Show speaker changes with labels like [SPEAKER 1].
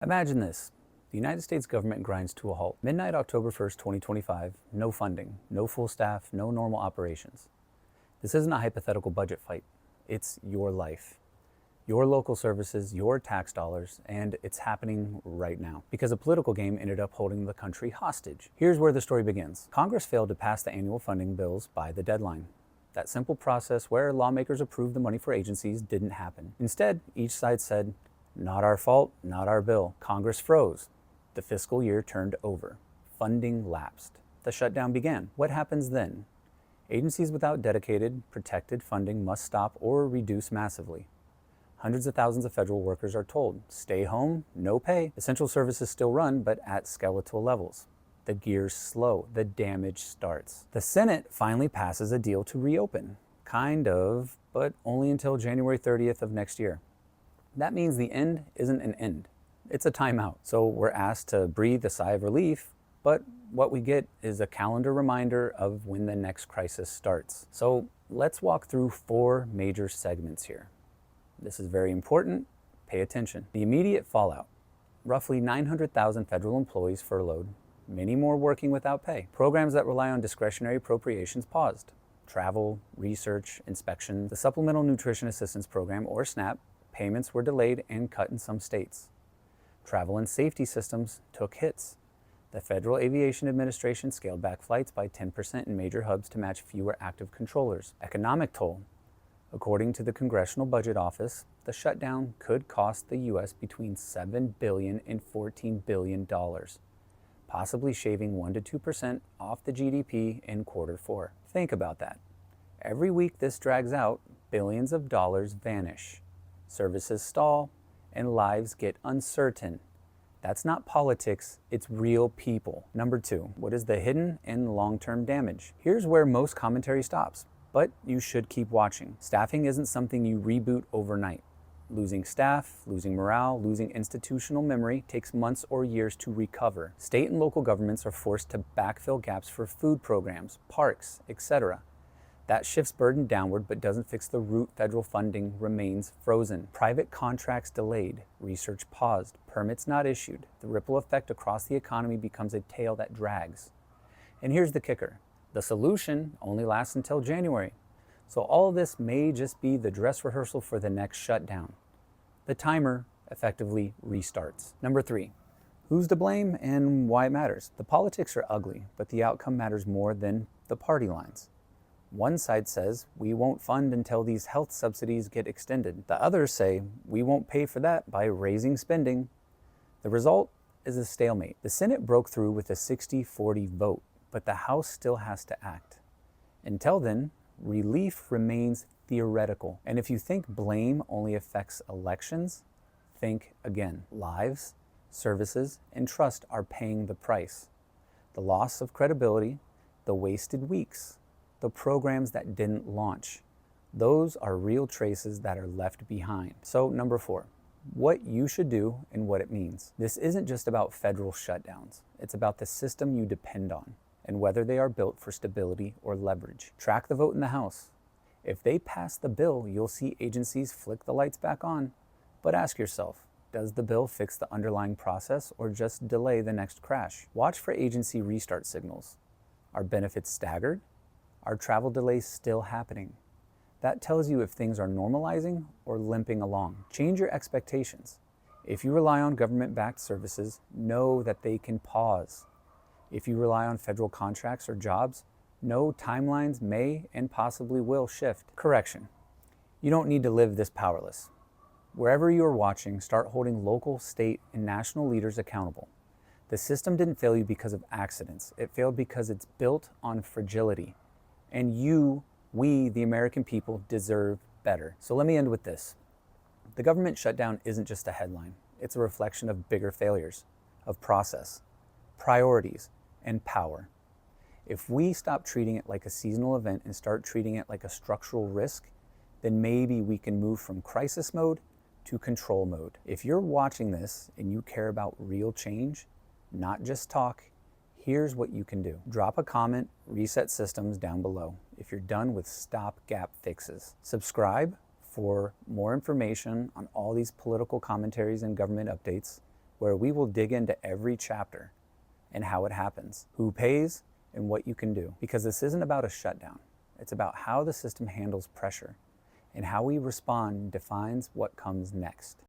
[SPEAKER 1] Imagine this. The United States government grinds to a halt. Midnight, October 1st, 2025, no funding, no full staff, no normal operations. This isn't a hypothetical budget fight. It's your life, your local services, your tax dollars, and it's happening right now because a political game ended up holding the country hostage. Here's where the story begins. Congress failed to pass the annual funding bills by the deadline. That simple process where lawmakers approved the money for agencies didn't happen. Instead, each side said, "Not our fault, not our bill." Congress froze. The fiscal year turned over. Funding lapsed. The shutdown began. What happens then? Agencies without dedicated, protected funding must stop or reduce massively. Hundreds of thousands of federal workers are told, stay home, no pay. Essential services still run, but at skeletal levels. The gears slow. The damage starts. The Senate finally passes a deal to reopen. Kind of, but only until January 30th of next year. That means the end isn't an end. It's a timeout. So we're asked to breathe a sigh of relief, but what we get is a calendar reminder of when the next crisis starts. So let's walk through 4 major segments here. This is very important. Pay attention. The immediate fallout. Roughly 900,000 federal employees furloughed, many more working without pay. Programs that rely on discretionary appropriations paused. Travel, research, inspection. The Supplemental Nutrition Assistance Program, or SNAP, payments were delayed and cut in some states. Travel and safety systems took hits. The Federal Aviation Administration scaled back flights by 10% in major hubs to match fewer active controllers. Economic toll. According to the Congressional Budget Office, the shutdown could cost the U.S. between $7 billion and $14 billion, possibly shaving 1 to 2% off the GDP in Q4. Think about that. Every week this drags out, billions of dollars vanish. Services stall, and lives get uncertain. That's not politics, it's real people. Number 2, what is the hidden and long-term damage? Here's where most commentary stops, but you should keep watching. Staffing isn't something you reboot overnight. Losing staff, losing morale, losing institutional memory takes months or years to recover. State and local governments are forced to backfill gaps for food programs, parks, etc. That shifts burden downward but doesn't fix the root. Federal funding remains frozen. Private contracts delayed, research paused, permits not issued. The ripple effect across the economy becomes a tail that drags. And here's the kicker. The solution only lasts until January. So all of this may just be the dress rehearsal for the next shutdown. The timer effectively restarts. Number 3, who's to blame and why it matters? The politics are ugly, but the outcome matters more than the party lines. One side says, we won't fund until these health subsidies get extended. The others say, we won't pay for that by raising spending. The result is a stalemate. The Senate broke through with a 60-40 vote, but the House still has to act. Until then, relief remains theoretical. And if you think blame only affects elections, think again. Lives, services, and trust are paying the price. The loss of credibility, the wasted weeks, the programs that didn't launch. Those are real traces that are left behind. So number 4, what you should do and what it means. This isn't just about federal shutdowns. It's about the system you depend on and whether they are built for stability or leverage. Track the vote in the House. If they pass the bill, you'll see agencies flick the lights back on. But ask yourself, does the bill fix the underlying process or just delay the next crash? Watch for agency restart signals. Are benefits staggered? Are travel delays still happening? That tells you if things are normalizing or limping along. Change your expectations. If you rely on government-backed services, know that they can pause. If you rely on federal contracts or jobs, know timelines may and possibly will shift. Correction. You don't need to live this powerless. Wherever you are watching, start holding local, state, and national leaders accountable. The system didn't fail you because of accidents. It failed because it's built on fragility. And we, the American people, deserve better. So let me end with this. The government shutdown isn't just a headline. It's a reflection of bigger failures, of process, priorities, and power. If we stop treating it like a seasonal event and start treating it like a structural risk, then maybe we can move from crisis mode to control mode. If you're watching this and you care about real change, not just talk, here's what you can do. Drop a comment, reset systems down below if you're done with stopgap fixes. Subscribe for more information on all these political commentaries and government updates. where we will dig into every chapter and how it happens, who pays, and what you can do. Because this isn't about a shutdown. It's about how the system handles pressure, and how we respond defines what comes next.